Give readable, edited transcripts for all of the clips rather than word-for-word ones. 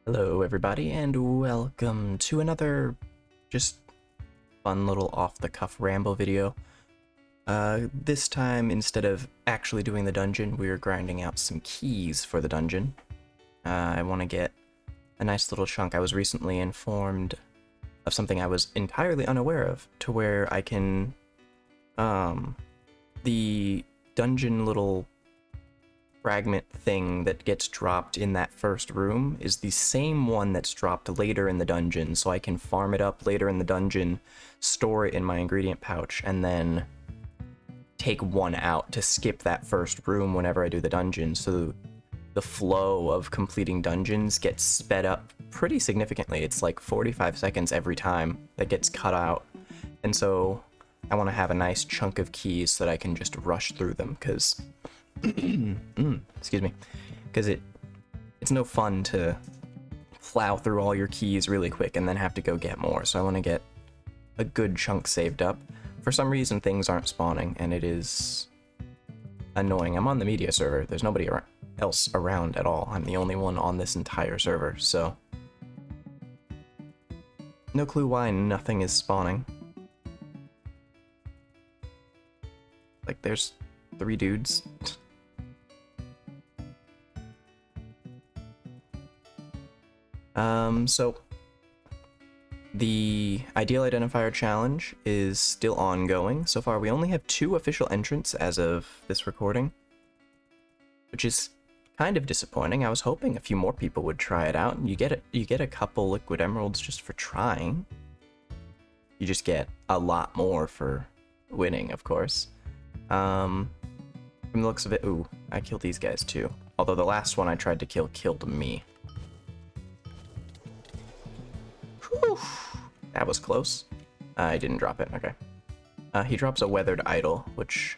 Hello everybody and welcome to another just fun little off-the-cuff Ramble video. This time, instead of actually doing the dungeon, we're grinding out some keys for the dungeon. I want to get a nice little chunk. I was recently informed of something I was entirely unaware of, to where I can, the dungeon little fragment thing that gets dropped in that first room is the same one that's dropped later in the dungeon, so I can farm it up later in the dungeon, store it in my ingredient pouch, and then take one out to skip that first room whenever I do the dungeon, so the flow of completing dungeons gets sped up pretty significantly. It's like 45 seconds every time that gets cut out, and so I want to have a nice chunk of keys so that I can just rush through them, because excuse me, because it's no fun to plow through all your keys really quick and then have to go get more. So I want to get a good chunk saved up. For some reason things aren't spawning and it is annoying. I'm on the media server. There's nobody else around at all. I'm the only one on this entire server, so no clue why nothing is spawning. Like, there's 3 dudes. So the Ideal Identifier challenge is still ongoing. So far, we only have 2 official entrants as of this recording, which is kind of disappointing. I was hoping a few more people would try it out. You get a couple liquid emeralds just for trying. You just get a lot more for winning, of course. From the looks of it, ooh, I killed these guys too. Although the last one I tried to kill killed me. Whew. That was close. I didn't drop it, okay. He drops a weathered idol, which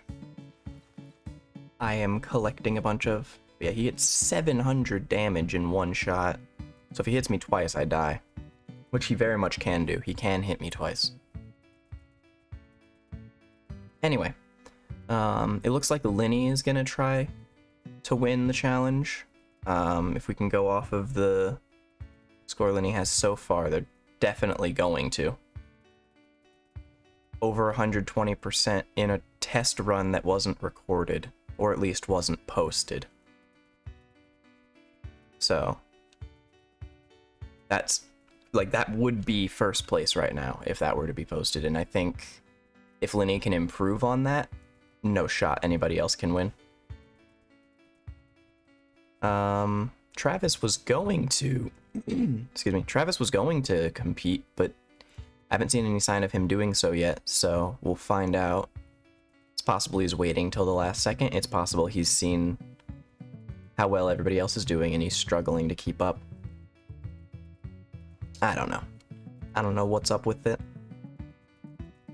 I am collecting a bunch of. Yeah, he hits 700 damage in one shot. So if he hits me twice, I die. Which he very much can do. He can hit me twice. Anyway. It looks like Linny is gonna try to win the challenge. If we can go off of the score Linny has so far, they're definitely going to. Over 120% in a test run that wasn't recorded, or at least wasn't posted. So, that's, like, that would be first place right now if that were to be posted, and I think if Linny can improve on that, no shot anybody else can win. Travis was going to excuse me, Travis was going to compete, but I haven't seen any sign of him doing so yet, so we'll find out. It's possible he's waiting till the last second. It's possible he's seen how well everybody else is doing and he's struggling to keep up. I don't know. I don't know what's up with it.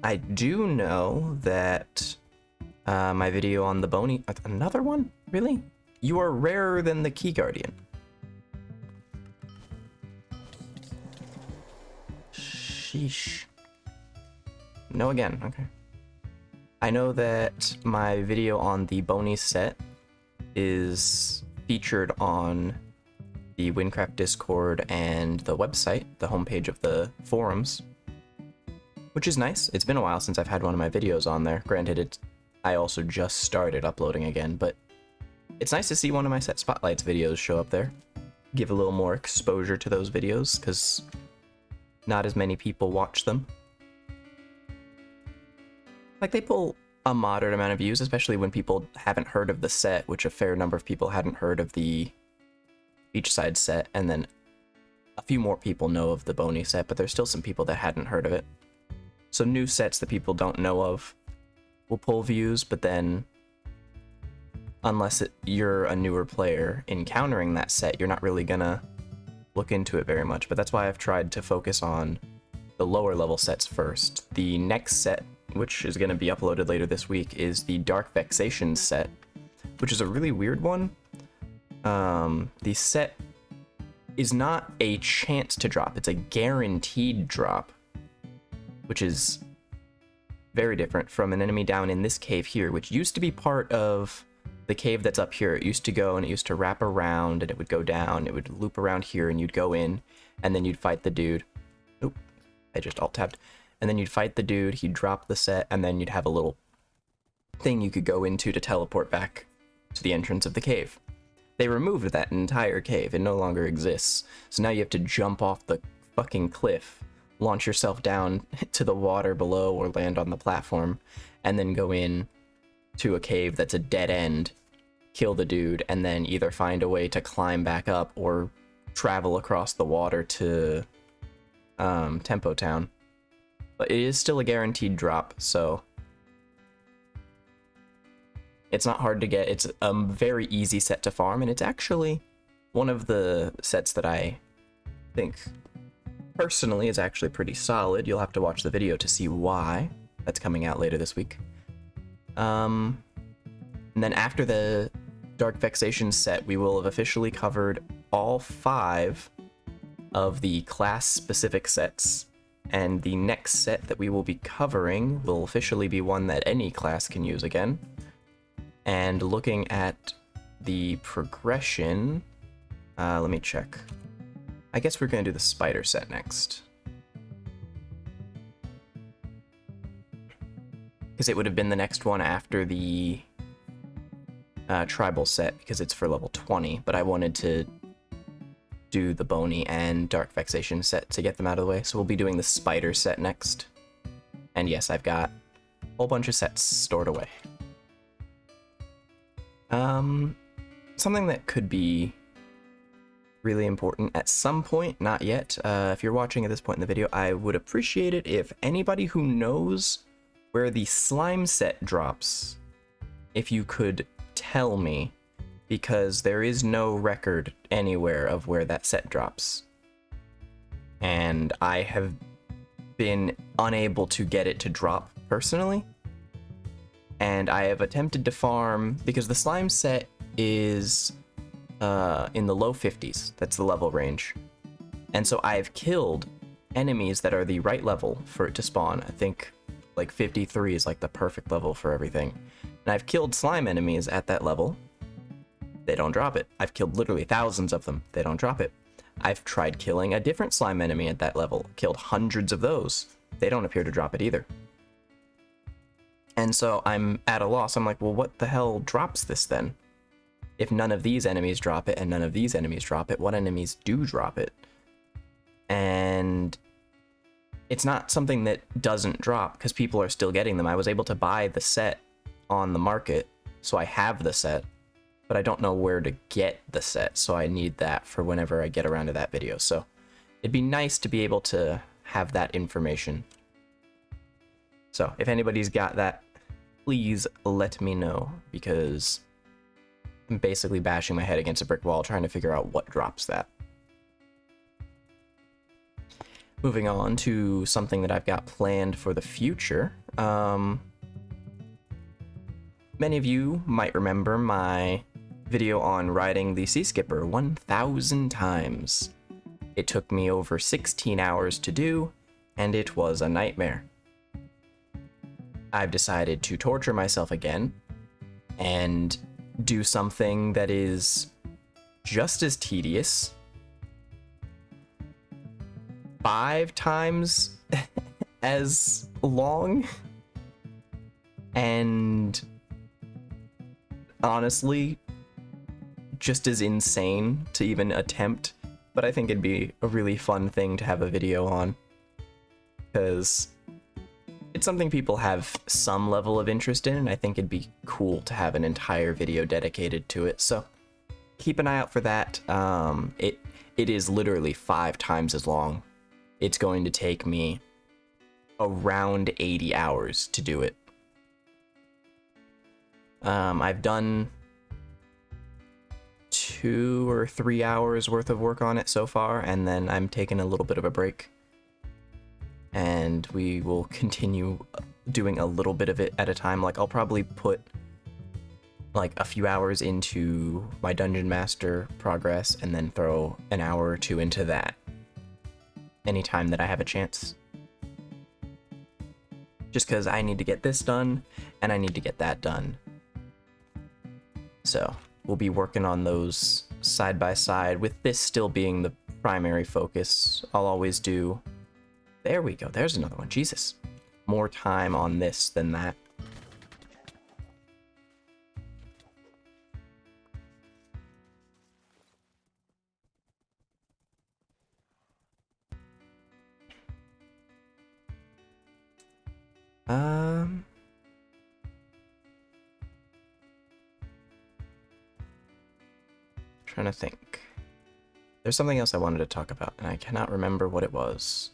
I do know that my video on the bony... Another one? Really? You are rarer than the Key Guardian. Sheesh. No again, okay. I know that my video on the bony set is featured on the Wynncraft Discord and the website, the homepage of the forums, which is nice. It's been a while since I've had one of my videos on there. Granted, I also just started uploading again, but it's nice to see one of my set spotlights videos show up there. Give a little more exposure to those videos, because not as many people watch them. Like, they pull a moderate amount of views, especially when people haven't heard of the set, which a fair number of people hadn't heard of the beachside set, and then a few more people know of the bony set, but there's still some people that hadn't heard of it. So new sets that people don't know of will pull views, but then unless you're a newer player encountering that set, you're not really gonna look into it very much. But that's why I've tried to focus on the lower level sets first. The next set, which is gonna be uploaded later this week, is the Dark Vexation set, which is a really weird one. The set is not a chance to drop, it's a guaranteed drop, which is very different from an enemy down in this cave here, which used to be part of the cave that's up here, it used to go and it used to wrap around and it would go down, it would loop around here and you'd go in and then you'd fight the dude. Oop, I just alt-tabbed. And then you'd fight the dude, he'd drop the set, and then you'd have a little thing you could go into to teleport back to the entrance of the cave. They removed that entire cave, it no longer exists. So now you have to jump off the fucking cliff, launch yourself down to the water below or land on the platform, and then go in to a cave that's a dead end, kill the dude, and then either find a way to climb back up or travel across the water to Tempo Town. But it is still a guaranteed drop, so it's not hard to get. It's a very easy set to farm, and it's actually one of the sets that I think personally is actually pretty solid. You'll have to watch the video to see why. That's coming out later this week. And then after the Dark Vexation set, we will have officially covered all 5 of the class-specific sets, and the next set that we will be covering will officially be one that any class can use again. And looking at the progression, let me check. I guess we're going to do the spider set next, because it would have been the next one after the tribal set, because it's for level 20, but I wanted to do the Bony and Dark Vexation set to get them out of the way, so we'll be doing the spider set next. And yes, I've got a whole bunch of sets stored away. Something that could be really important at some point, not yet. If you're watching at this point in the video, I would appreciate it if anybody who knows where the slime set drops, if you could tell me, because there is no record anywhere of where that set drops. And I have been unable to get it to drop personally. And I have attempted to farm, because the slime set is in the low 50s, that's the level range. And so I've killed enemies that are the right level for it to spawn. I think like 53 is like the perfect level for everything. And I've killed slime enemies at that level. They don't drop it. I've killed literally thousands of them. They don't drop it. I've tried killing a different slime enemy at that level. Killed hundreds of those. They don't appear to drop it either. And so I'm at a loss. I'm like, well, what the hell drops this then? If none of these enemies drop it and none of these enemies drop it, what enemies do drop it? And it's not something that doesn't drop, because people are still getting them. I was able to buy the set on the market, so I have the set, but I don't know where to get the set, so I need that for whenever I get around to that video. So it'd be nice to be able to have that information. So if anybody's got that, please let me know, because I'm basically bashing my head against a brick wall trying to figure out what drops that. Moving on to something that I've got planned for the future. Many of you might remember my video on riding the Sea Skipper 1,000 times. It took me over 16 hours to do, and it was a nightmare. I've decided to torture myself again and do something that is just as tedious, 5 times as long, and honestly just as insane to even attempt. But I think it'd be a really fun thing to have a video on, because it's something people have some level of interest in, and I think it'd be cool to have an entire video dedicated to it. So keep an eye out for that. It is literally 5 times as long. It's going to take me around 80 hours to do it. I've done 2 or 3 hours worth of work on it so far, and then I'm taking a little bit of a break. And we will continue doing a little bit of it at a time. Like, I'll probably put like a few hours into my Dungeon Master progress and then throw an hour or 2 into that anytime that I have a chance. Just because I need to get this done and I need to get that done. So we'll be working on those side by side, with this still being the primary focus. I'll always do... There we go, there's another one, Jesus. More time on this than that. Trying to think. There's something else I wanted to talk about, and I cannot remember what it was.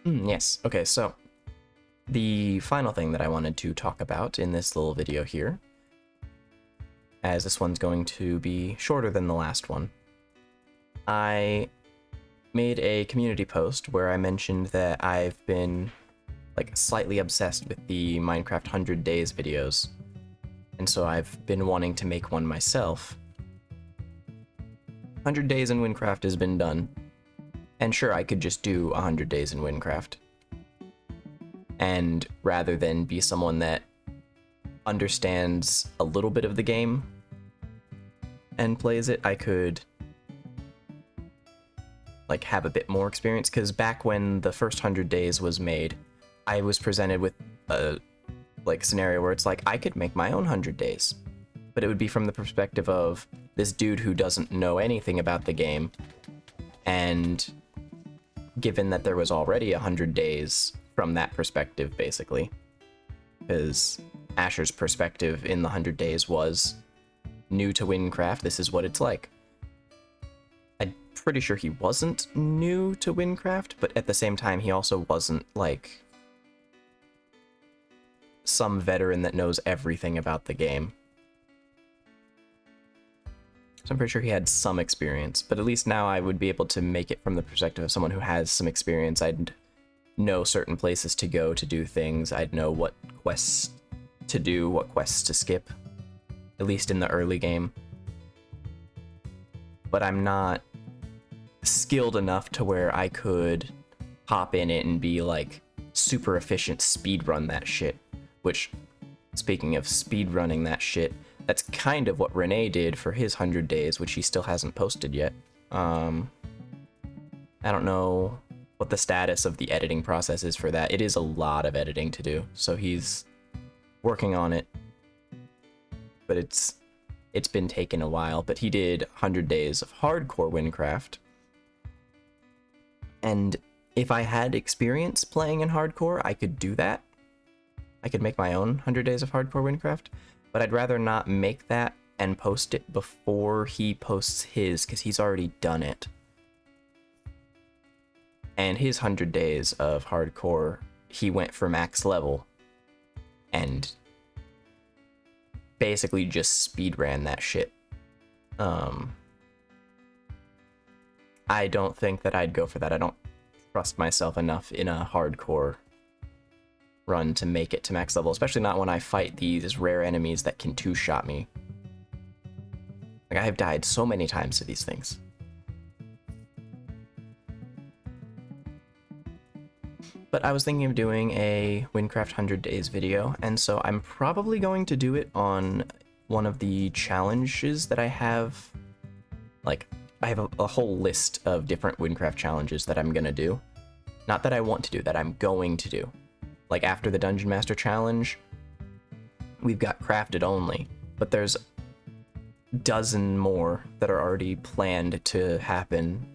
Yes, okay, so the final thing that I wanted to talk about in this little video here, as this one's going to be shorter than the last one, I made a community post where I mentioned that I've been like slightly obsessed with the Minecraft 100 Days videos, and so I've been wanting to make one myself. 100 Days in Wynncraft has been done, and sure, I could just do 100 Days in Wynncraft, and rather than be someone that understands a little bit of the game and plays it, I could like have a bit more experience, because back when the first 100 Days was made, I was presented with a like scenario where it's like I could make my own 100 Days, but it would be from the perspective of this dude who doesn't know anything about the game, and given that there was already 100 Days from that perspective, basically, because Asher's perspective in the 100 Days was new to Wynncraft, this is what it's like. I'm pretty sure he wasn't new to Wynncraft, but at the same time he also wasn't like some veteran that knows everything about the game. So I'm pretty sure he had some experience, but at least now I would be able to make it from the perspective of someone who has some experience. I'd know certain places to go to do things. I'd know what quests to do, what quests to skip, at least in the early game. But I'm not skilled enough to where I could hop in it and be like super efficient speedrun that shit. Which, speaking of speedrunning that shit, that's kind of what Renee did for his 100 Days, which he still hasn't posted yet. I don't know what the status of the editing process is for that. It is a lot of editing to do, so he's working on it. But it's been taking a while, but he did 100 Days of hardcore Wynncraft. And if I had experience playing in hardcore, I could do that. I could make my own 100 Days of hardcore Wynncraft, but I'd rather not make that and post it before he posts his, because he's already done it. And his 100 Days of hardcore, he went for max level and basically just speedran that shit. I don't think that I'd go for that. I don't trust myself enough in a hardcore run to make it to max level, especially not when I fight these rare enemies that can two-shot me. Like, I have died so many times to these things. But I was thinking of doing a Wynncraft 100 Days video, and so I'm probably going to do it on one of the challenges that I have. Like, I have a whole list of different Wynncraft challenges that I'm gonna do. Not that I want to do, that I'm going to do. Like, after the Dungeon Master Challenge, we've got crafted only, but there's a dozen more that are already planned to happen.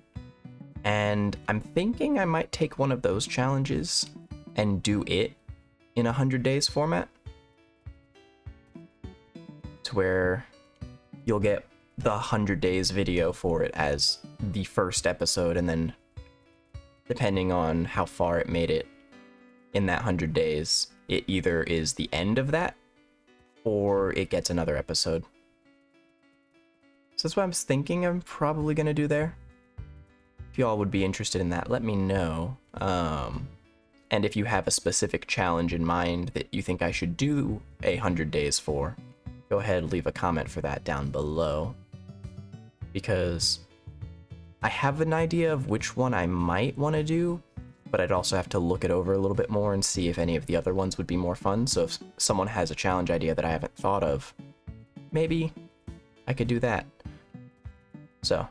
And I'm thinking I might take one of those challenges and do it in 100 Days format, to where you'll get the 100 Days video for it as the first episode, and then depending on how far it made it in that 100 days, it either is the end of that or it gets another episode. So that's what I'm thinking I'm probably gonna do there. If y'all would be interested in that, let me know. And if you have a specific challenge in mind that you think I should do 100 days for, go ahead and leave a comment for that down below. Because I have an idea of which one I might want to do, but I'd also have to look it over a little bit more and see if any of the other ones would be more fun. So if someone has a challenge idea that I haven't thought of, maybe I could do that. So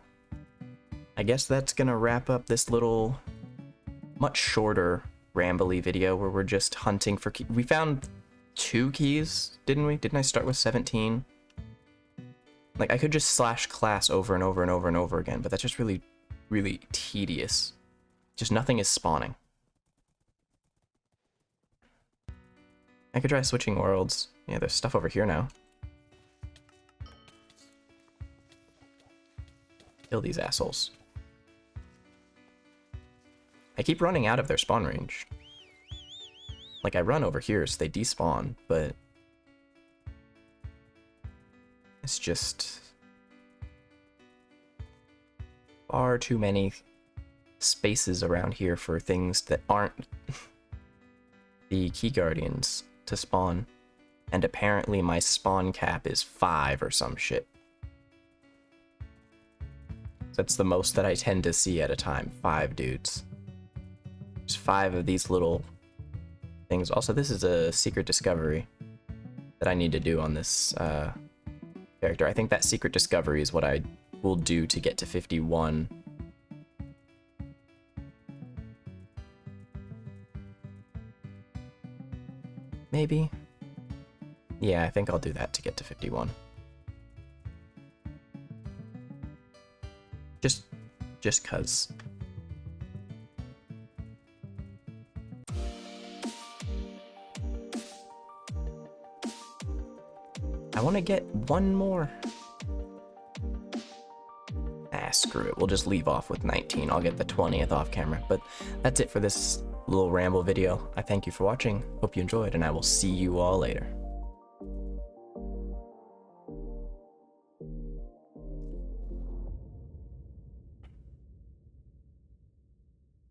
I guess that's gonna wrap up this little, much shorter Ramble-y video where we're just hunting for keys. We found 2 keys, didn't we? Didn't I start with 17? Like, I could just slash class over and over and over and over again, but that's just really, really tedious. Just nothing is spawning. I could try switching worlds. Yeah, there's stuff over here now. Kill these assholes. I keep running out of their spawn range. Like, I run over here so they despawn, but it's just far too many spaces around here for things that aren't the key guardians to spawn. And apparently my spawn cap is 5 or some shit. That's the most that I tend to see at a time. 5 dudes. There's 5 of these little things. Also, this is a secret discovery that I need to do on this character. I think that secret discovery is what I will do to get to 51. Maybe? Yeah, I think I'll do that to get to 51. Just 'cause. I want to get one more. Screw it. We'll just leave off with 19. I'll get the 20th off camera. But that's it for this little ramble video. I thank you for watching. Hope you enjoyed, and I will see you all later.